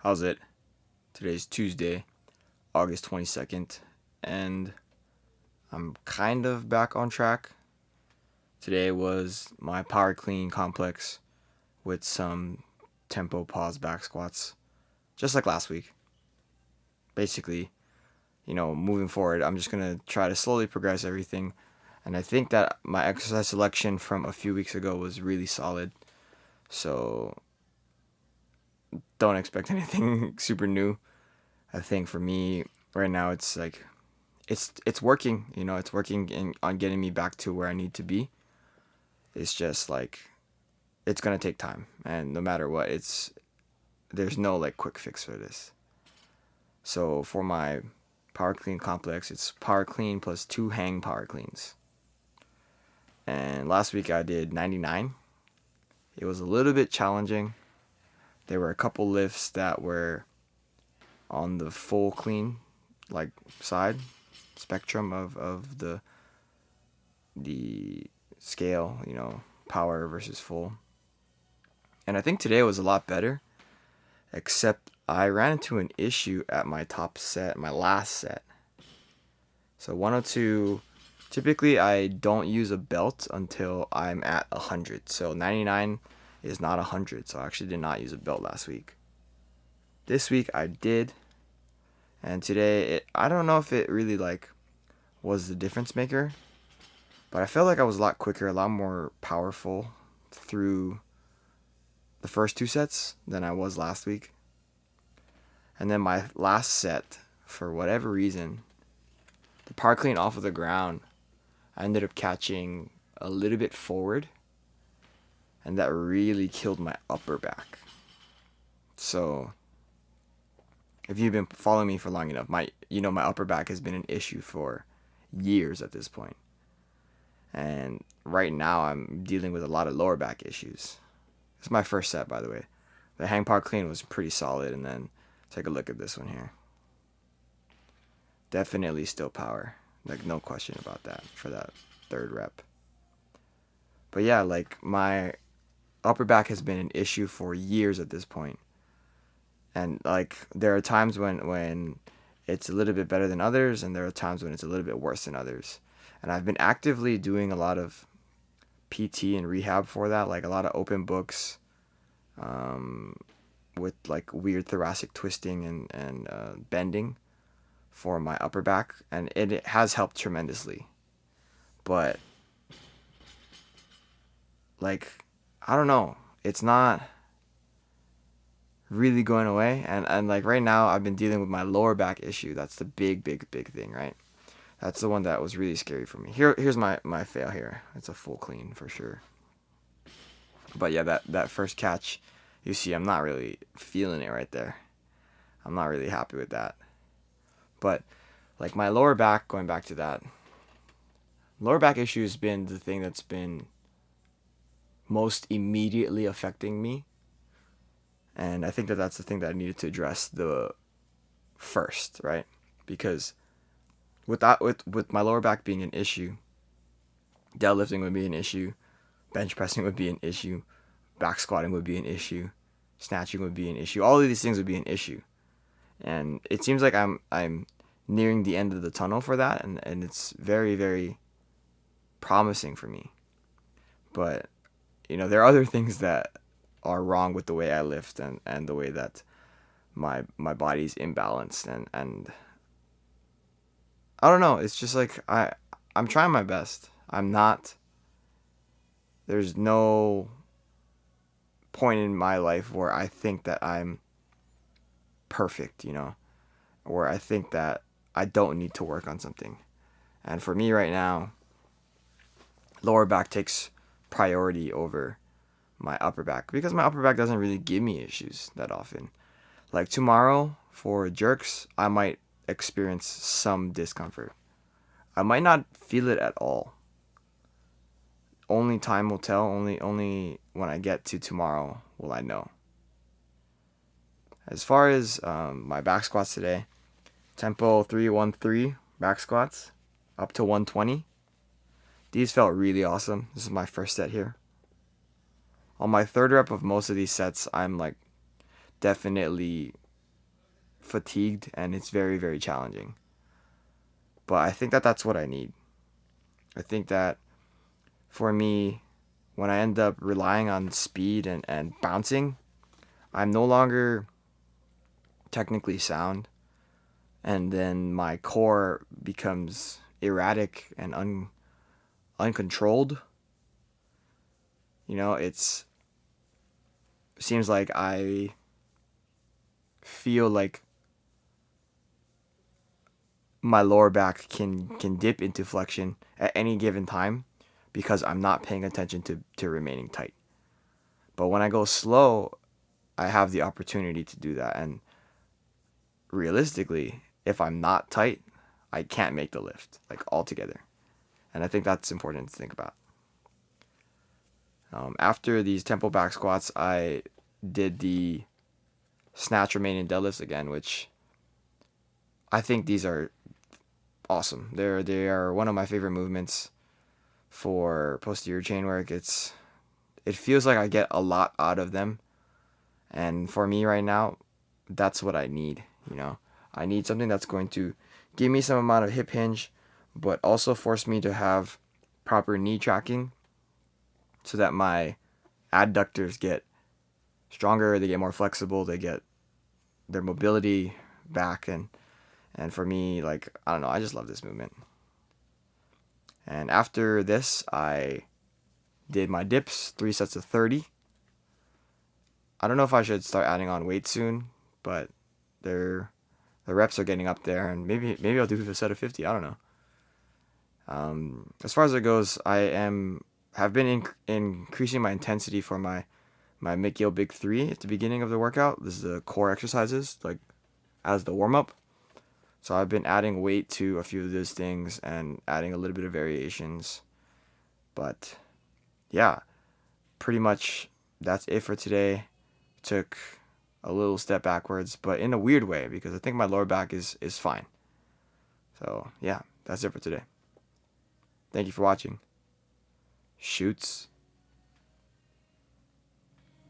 How's it? Today's Tuesday, August 22nd, and I'm kind of back on track. Today was my power clean complex with some tempo pause back squats, just like last week. Basically, moving forward, I'm just going to try to slowly progress everything. And I think that my exercise selection from a few weeks ago was really solid. So don't expect anything super new. I think for me right now, it's like it's working. It's working on getting me back to where I need to be. It's just like it's gonna take time, and no matter what, there's no like quick fix for this. So for my power clean complex, it's power clean plus 2 hang power cleans. And last week I did 99. It was a little bit challenging. There were a couple lifts that were on the full clean like side spectrum of the scale, power versus full. And I think today was a lot better, except I ran into an issue at my top set, my last set. So 102, typically I don't use a belt until I'm at 100. So 99 is not 100, so I actually did not use a belt last week. This week I did, and today I don't know if it really was the difference maker, but I felt like I was a lot quicker, a lot more powerful through the first 2 sets than I was last week. And then my last set, for whatever reason, the power clean off of the ground, I ended up catching a little bit forward, and that really killed my upper back. So if you've been following me for long enough, my upper back has been an issue for years at this point. And right now I'm dealing with a lot of lower back issues. It's my first set, by the way. The hang power clean was pretty solid, and then take a look at this one here. Definitely still power. Like, no question about that for that third rep. But yeah, like, my upper back has been an issue for years at this point. And like, there are times when it's a little bit better than others, and there are times when it's a little bit worse than others. And I've been actively doing a lot of PT and rehab for that, like a lot of open books, with like weird thoracic twisting and bending for my upper back, and it has helped tremendously. But like, I don't know, it's not really going away, and like right now I've been dealing with my lower back issue. That's the big thing, right? That's the one that was really scary for me. Here's my fail here. It's a full clean for sure. But yeah, that first catch, you see, I'm not really feeling it right there. I'm not really happy with that. But like my lower back, going back to that, lower back issue has been the thing that's been most immediately affecting me. And I think that that's the thing that I needed to address the first, right? Because with my lower back being an issue, deadlifting would be an issue, bench pressing would be an issue, back squatting would be an issue, snatching would be an issue. All of these things would be an issue. And it seems like I'm nearing the end of the tunnel for that, and it's very, very promising for me. But there are other things that are wrong with the way I lift and the way that my body's imbalanced, and I don't know, it's just like I'm trying my best. There's no point in my life where I think that I'm perfect, or I think that I don't need to work on something. And for me right now, lower back takes priority over my upper back, because my upper back doesn't really give me issues that often. Like tomorrow for jerks, I might experience some discomfort. I might not feel it at all. Only time will tell. Only when I get to tomorrow will I know. As far as my back squats today, tempo 313 back squats up to 120. These felt really awesome. This is my first set here. On my third rep of most of these sets, I'm like definitely fatigued and it's very, very challenging. But I think that that's what I need. I think that for me, when I end up relying on speed and bouncing, I'm no longer technically sound. And then my core becomes erratic and uncontrolled. You know, it seems like I feel like my lower back can dip into flexion at any given time because I'm not paying attention to remaining tight. But when I go slow, I have the opportunity to do that. And realistically, if I'm not tight, I can't make the lift, like altogether. And I think that's important to think about. After these tempo back squats, I did the snatch remaining deadlifts again, which I think these are awesome. They are one of my favorite movements for posterior chain work. It feels like I get a lot out of them, and for me right now, that's what I need. You know, I need something that's going to give me some amount of hip hinge, but also force me to have proper knee tracking, so that my adductors get stronger, they get more flexible, they get their mobility back, and for me, like, I don't know, I just love this movement. And after this, I did my dips, 3 sets of 30. I don't know if I should start adding on weight soon, but the reps are getting up there, and maybe I'll do a set of 50. I don't know. As far as it goes, have been increasing my intensity for my McGill Big 3 at the beginning of the workout. This is the core exercises, like as the warm-up. So I've been adding weight to a few of those things and adding a little bit of variations. But yeah, pretty much that's it for today. Took a little step backwards, but in a weird way, because I think my lower back is fine. So yeah, that's it for today. Thank you for watching. Shoots.